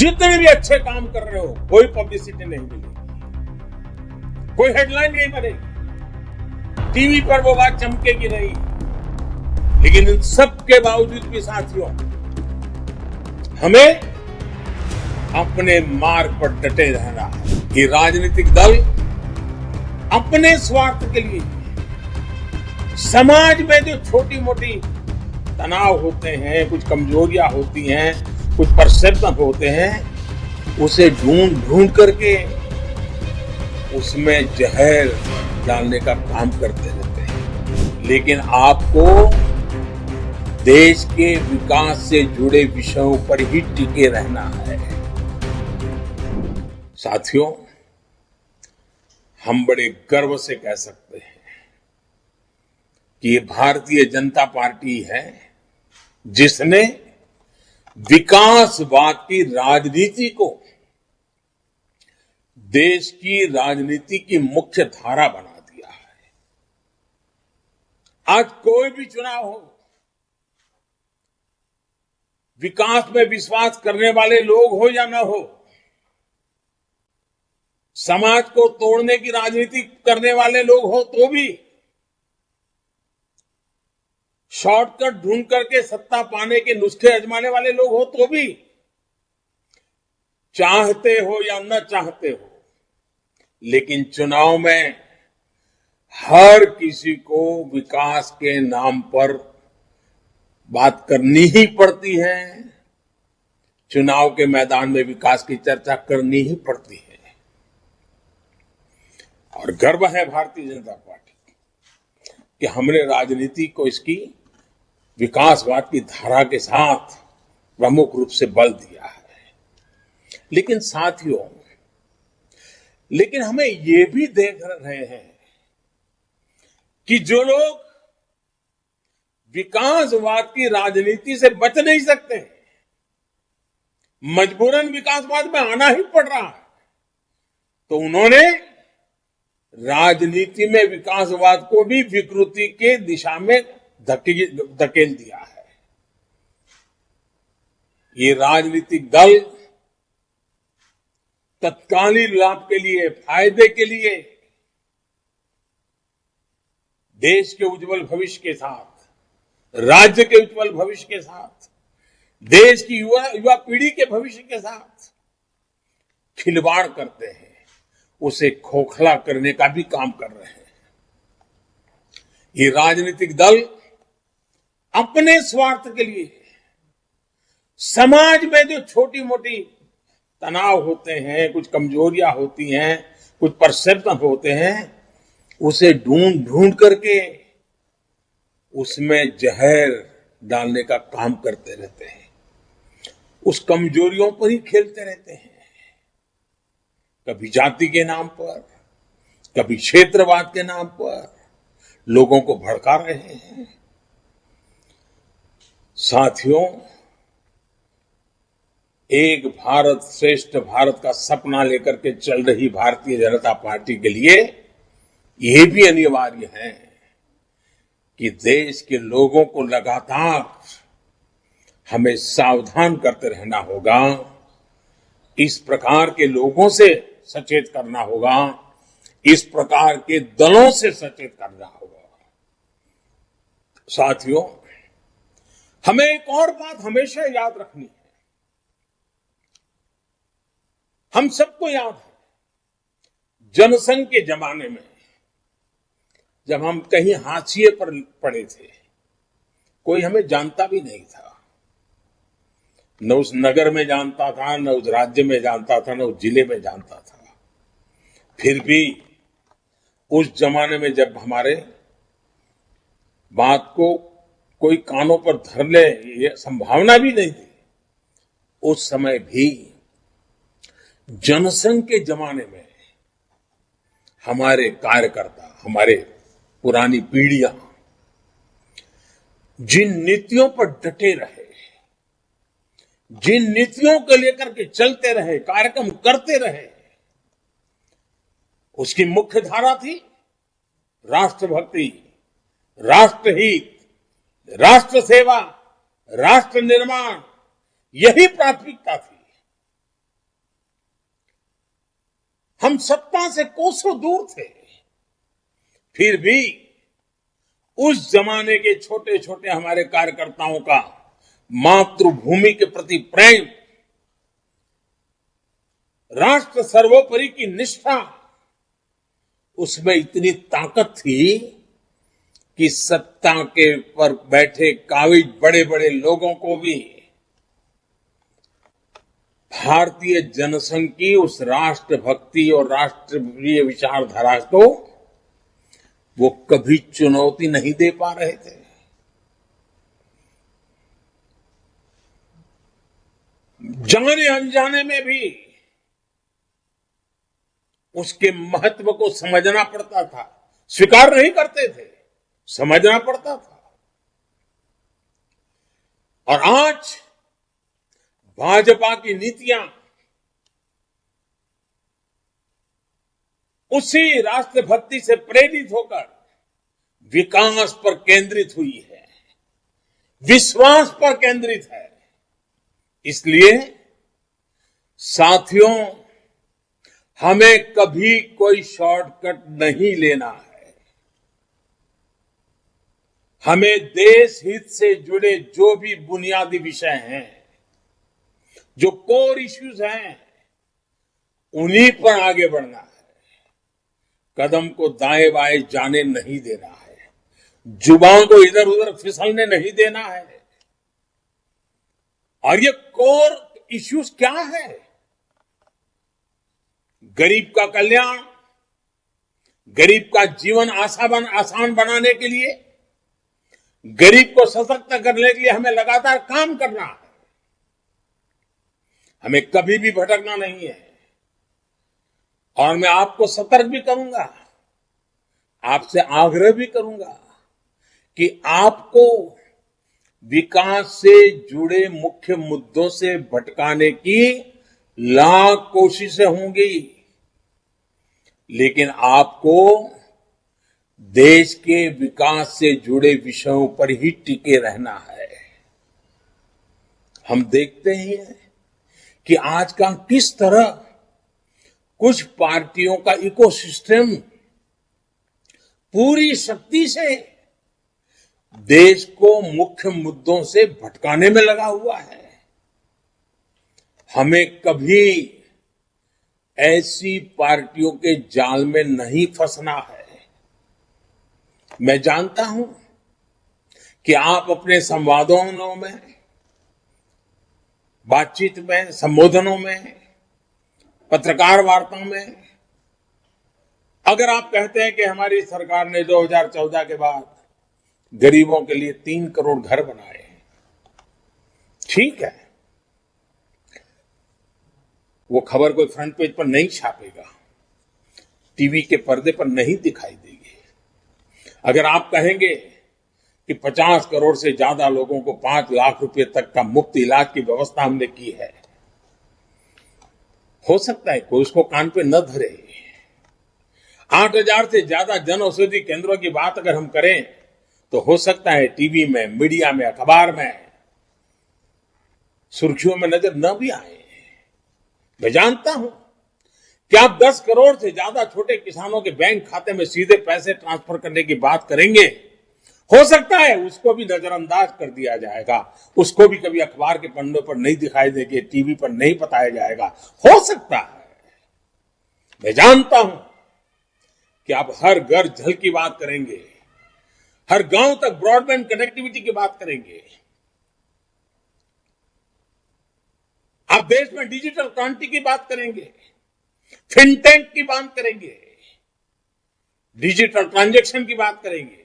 जितने भी अच्छे काम कर रहे हो कोई पब्लिसिटी नहीं मिलेगी, कोई हेडलाइन नहीं बनेगी, टीवी पर वो बात चमकेगी नहीं। लेकिन इन सब के बावजूद भी साथियों, हमें अपने मार्ग पर डटे रहना है। ये राजनीतिक दल अपने स्वार्थ के लिए समाज में जो छोटी मोटी तनाव होते हैं, कुछ कमजोरियां होती हैं, कुछ परसेप्शन होते हैं, उसे ढूंढ ढूंढ करके उसमें जहर डालने का काम करते रहते हैं। लेकिन आपको देश के विकास से जुड़े विषयों पर ही टिके रहना है। साथियों, हम बड़े गर्व से कह सकते हैं कि ये भारतीय जनता पार्टी है जिसने विकासवाद की राजनीति को देश की राजनीति की मुख्य धारा बना दिया है। आज कोई भी चुनाव हो, विकास में विश्वास करने वाले लोग हो या न हो, समाज को तोड़ने की राजनीति करने वाले लोग हो तो भी, शॉर्टकट ढूंढ करके सत्ता पाने के नुस्खे आजमाने वाले लोग हो तो भी, चाहते हो या न चाहते हो, लेकिन चुनाव में हर किसी को विकास के नाम पर बात करनी ही पड़ती है। चुनाव के मैदान में विकास की चर्चा करनी ही पड़ती है। और गर्व है भारतीय जनता पार्टी कि हमने राजनीति को इसकी विकासवाद की धारा के साथ प्रमुख रूप से बल दिया है। लेकिन साथियों, हमें ये भी देख रहे हैं कि जो लोग विकासवाद की राजनीति से बच नहीं सकते, मजबूरन विकासवाद में आना ही पड़ रहा है, तो उन्होंने राजनीति में विकासवाद को भी विकृति के दिशा में धकेल दिया है। ये राजनीतिक दल तत्कालीन लाभ के लिए, फायदे के लिए, देश के उज्जवल भविष्य के साथ, राज्य के उज्जवल भविष्य के साथ, देश की युवा पीढ़ी के भविष्य के साथ खिलवाड़ करते हैं, उसे खोखला करने का भी काम कर रहे हैं। ये राजनीतिक दल अपने स्वार्थ के लिए समाज में जो छोटी मोटी तनाव होते हैं, कुछ कमजोरियां होती हैं, कुछ परसेप्शन होते हैं, उसे ढूंढ ढूंढ करके उसमें जहर डालने का काम करते रहते हैं। उस कमजोरियों पर ही खेलते रहते हैं। कभी जाति के नाम पर, कभी क्षेत्रवाद के नाम पर लोगों को भड़का रहे हैं। साथियों, एक भारत श्रेष्ठ भारत का सपना लेकर के चल रही भारतीय जनता पार्टी के लिए यह भी अनिवार्य है कि देश के लोगों को लगातार हमें सावधान करते रहना होगा, इस प्रकार के लोगों से सचेत करना होगा, इस प्रकार के दलों से सचेत करना होगा। साथियों, हमें एक और बात हमेशा याद रखनी है। हम सबको याद है, जनसंघ के जमाने में जब हम कहीं हाशिए पर पड़े थे, कोई हमें जानता भी नहीं था, न उस नगर में जानता था, न उस राज्य में जानता था, न उस जिले में जानता था। फिर भी उस जमाने में जब हमारे बात को कोई कानों पर धर ले, ये संभावना भी नहीं थी, उस समय भी जनसंघ के जमाने में हमारे कार्यकर्ता, हमारे पुरानी पीढ़ियां जिन नीतियों पर डटे रहे, जिन नीतियों को लेकर के चलते रहे, कार्यक्रम करते रहे, उसकी मुख्य धारा थी राष्ट्रभक्ति, राष्ट्रहित, राष्ट्र सेवा, राष्ट्र निर्माण। यही प्राथमिकता थी। हम सत्ता से कोसों दूर थे, फिर भी उस जमाने के छोटे छोटे हमारे कार्यकर्ताओं का मातृभूमि के प्रति प्रेम, राष्ट्र सर्वोपरि की निष्ठा, उसमें इतनी ताकत थी कि सत्ता के पर बैठे काबिज बड़े बड़े लोगों को भी भारतीय जनसंघ की उस राष्ट्रभक्ति और राष्ट्रप्रिय विचारधारा को वो कभी चुनौती नहीं दे पा रहे थे। जाने अनजाने में भी उसके महत्व को समझना पड़ता था, स्वीकार नहीं करते थे, समझना पड़ता था। और आज भाजपा की नीतियां उसी राष्ट्रभक्ति से प्रेरित होकर विकास पर केंद्रित हुई है, विश्वास पर केंद्रित है। इसलिए साथियों, हमें कभी कोई शॉर्टकट नहीं लेना है। हमें देश हित से जुड़े जो भी बुनियादी विषय हैं, जो कोर इश्यूज हैं, उन्हीं पर आगे बढ़ना है। कदम को दाएं बाएं जाने नहीं देना है, जुबान को इधर उधर फिसलने नहीं देना है। और ये कोर इश्यूज क्या है? गरीब का कल्याण, गरीब का जीवन आसान बनाने के लिए, गरीब को सशक्त करने के लिए हमें लगातार काम करना है। हमें कभी भी भटकना नहीं है। और मैं आपको सतर्क भी करूंगा, आपसे आग्रह भी करूंगा कि आपको विकास से जुड़े मुख्य मुद्दों से भटकाने की लाख कोशिशें होंगी, लेकिन आपको देश के विकास से जुड़े विषयों पर ही टिके रहना है। हम देखते ही हैं कि आज का किस तरह कुछ पार्टियों का इकोसिस्टम पूरी शक्ति से देश को मुख्य मुद्दों से भटकाने में लगा हुआ है। हमें कभी ऐसी पार्टियों के जाल में नहीं फंसना है। मैं जानता हूं कि आप अपने संवादों में, बातचीत में, संबोधनों में, पत्रकार वार्ता में, अगर आप कहते हैं कि हमारी सरकार ने 2014 के बाद गरीबों के लिए 3 करोड़ घर बनाए, ठीक है, वो खबर कोई फ्रंट पेज पर नहीं छापेगा, टीवी के पर्दे पर नहीं दिखाई देगी। अगर आप कहेंगे कि 50 करोड़ से ज्यादा लोगों को 5 लाख रुपए तक का मुफ्त इलाज की व्यवस्था हमने की है, हो सकता है कोई उसको कान पे न धरे। 8,000 से ज्यादा जन औषधि केंद्रों की बात अगर हम करें तो हो सकता है टीवी में, मीडिया में, अखबार में सुर्खियों में नजर न भी आए। मैं जानता हूं कि आप 10 करोड़ से ज्यादा छोटे किसानों के बैंक खाते में सीधे पैसे ट्रांसफर करने की बात करेंगे, हो सकता है उसको भी नजरअंदाज कर दिया जाएगा, उसको भी कभी अखबार के पन्नों पर नहीं दिखाई देंगे, टीवी पर नहीं बताया जाएगा, हो सकता है। मैं जानता हूं कि आप हर घर जल की बात करेंगे, हर गांव तक ब्रॉडबैंड कनेक्टिविटी की बात करेंगे, आप देश में डिजिटल क्रांति की बात करेंगे, फिनटेक की बात करेंगे, डिजिटल ट्रांजैक्शन की बात करेंगे।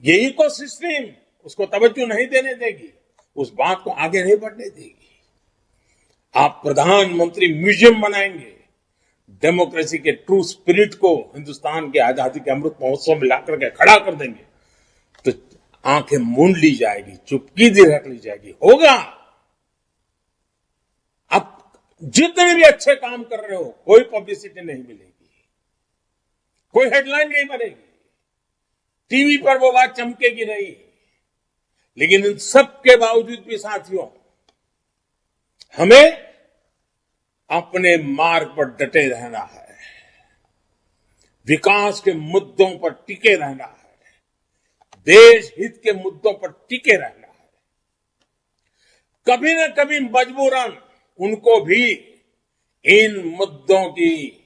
ये इकोसिस्टम उसको तवज्जो नहीं देने देगी, उस बात को आगे नहीं बढ़ने देगी। आप प्रधानमंत्री म्यूजियम बनाएंगे, डेमोक्रेसी के ट्रू स्पिरिट को हिंदुस्तान के आजादी के अमृत महोत्सव में लाकर के खड़ा कर देंगे तो आंखें मूंद ली जाएगी, चुपकी दी रख ली जाएगी। होगा, अब जितने भी अच्छे काम कर रहे हो कोई पब्लिसिटी नहीं मिलेगी, कोई हेडलाइन नहीं बनेगी, टीवी पर वो बात चमकेगी नहीं। लेकिन इन सब के बावजूद भी साथियों, हमें अपने मार्ग पर डटे रहना है, विकास के मुद्दों पर टिके रहना है, देश हित के मुद्दों पर टिके रहना है। कभी न कभी मजबूरन उनको भी इन मुद्दों की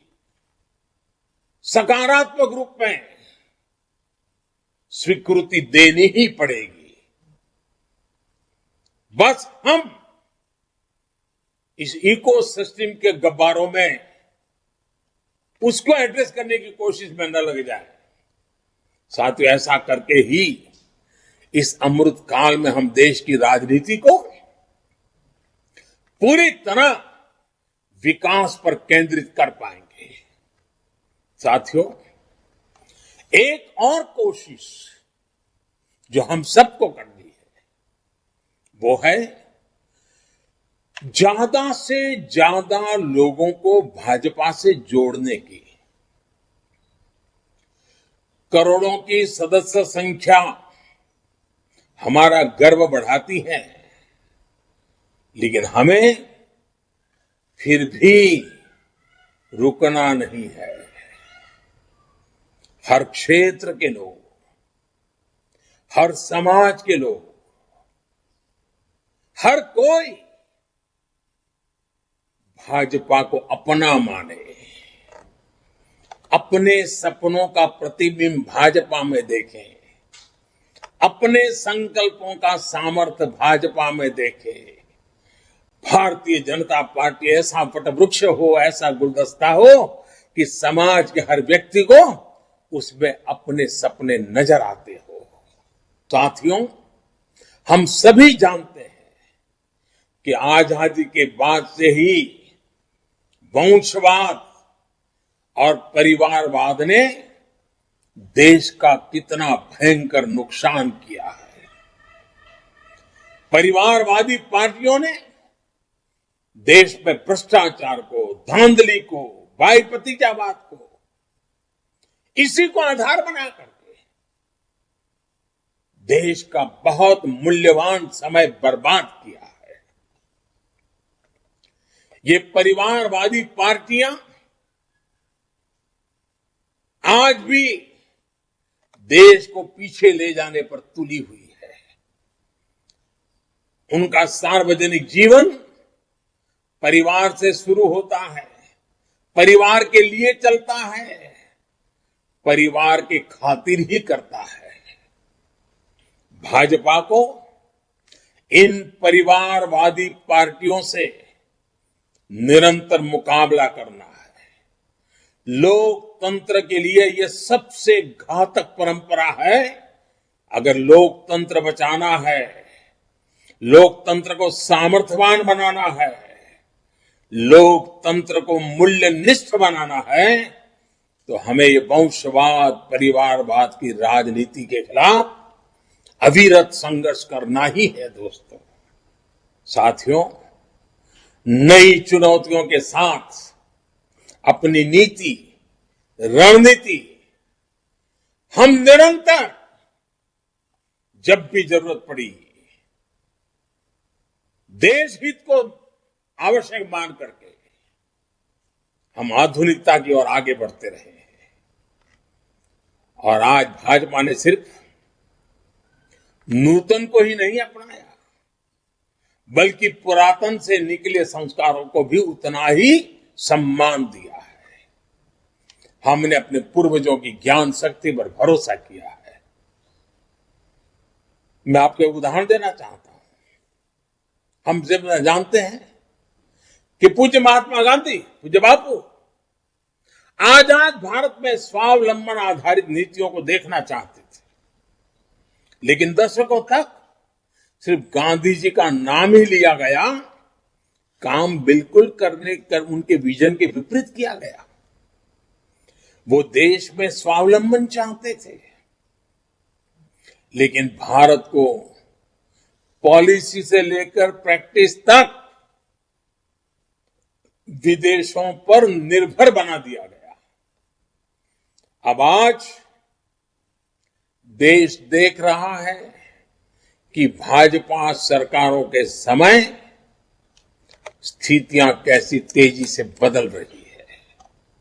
सकारात्मक रूप में स्वीकृति देनी ही पड़ेगी। बस हम इस इकोसिस्टम के गब्बारों में उसको एड्रेस करने की कोशिश में न लग जाए। साथियों, ऐसा करके ही इस अमृत काल में हम देश की राजनीति को पूरी तरह विकास पर केंद्रित कर पाएंगे। साथियों, एक और कोशिश जो हम सबको करनी है वो है ज्यादा से ज्यादा लोगों को भाजपा से जोड़ने की। करोड़ों की सदस्य संख्या हमारा गर्व बढ़ाती है, लेकिन हमें फिर भी रुकना नहीं है। हर क्षेत्र के लोग, हर समाज के लोग, हर कोई भाजपा को अपना माने, अपने सपनों का प्रतिबिंब भाजपा में देखें, अपने संकल्पों का सामर्थ्य भाजपा में देखें। भारतीय जनता पार्टी ऐसा वटवृक्ष हो, ऐसा गुलदस्ता हो कि समाज के हर व्यक्ति को उसमें अपने सपने नजर आते हो। साथियों, हम सभी जानते हैं कि आजादी के बाद से ही वंशवाद और परिवारवाद ने देश का कितना भयंकर नुकसान किया है। परिवारवादी पार्टियों ने देश में भ्रष्टाचार को, धांधली को, भाई भतीजावाद को, इसी को आधार बना करके देश का बहुत मूल्यवान समय बर्बाद किया है। ये परिवारवादी पार्टियां आज भी देश को पीछे ले जाने पर तुली हुई है। उनका सार्वजनिक जीवन परिवार से शुरू होता है, परिवार के लिए चलता है, परिवार की खातिर ही करता है। भाजपा को इन परिवारवादी पार्टियों से निरंतर मुकाबला करना है। लोकतंत्र के लिए यह सबसे घातक परंपरा है। अगर लोकतंत्र बचाना है, लोकतंत्र को सामर्थ्यवान बनाना है, लोकतंत्र को मूल्यनिष्ठ बनाना है, तो हमें ये वंशवाद, परिवारवाद की राजनीति के खिलाफ अविरत संघर्ष करना ही है। दोस्तों, साथियों, नई चुनौतियों के साथ अपनी नीति, रणनीति हम निरंतर जब भी जरूरत पड़ी देश हित को आवश्यक मान करके हम आधुनिकता की ओर आगे बढ़ते रहे हैं। और आज भाजपा ने सिर्फ नूतन को ही नहीं अपनाया, बल्कि पुरातन से निकले संस्कारों को भी उतना ही सम्मान दिया है। हमने अपने पूर्वजों की ज्ञान शक्ति पर भरोसा किया है। मैं आपको एक उदाहरण देना चाहता हूं। हम जब जानते हैं कि पूज्य महात्मा गांधी, पूज्य बापू आजाद भारत में स्वावलंबन आधारित नीतियों को देखना चाहते थे, लेकिन दशकों तक सिर्फ गांधी जी का नाम ही लिया गया, काम बिल्कुल उनके विजन के विपरीत किया गया। वो देश में स्वावलंबन चाहते थे, लेकिन भारत को पॉलिसी से लेकर प्रैक्टिस तक विदेशों पर निर्भर बना दिया गया। अब आज देश देख रहा है कि भाजपा सरकारों के समय स्थितियां कैसी तेजी से बदल रही हैं।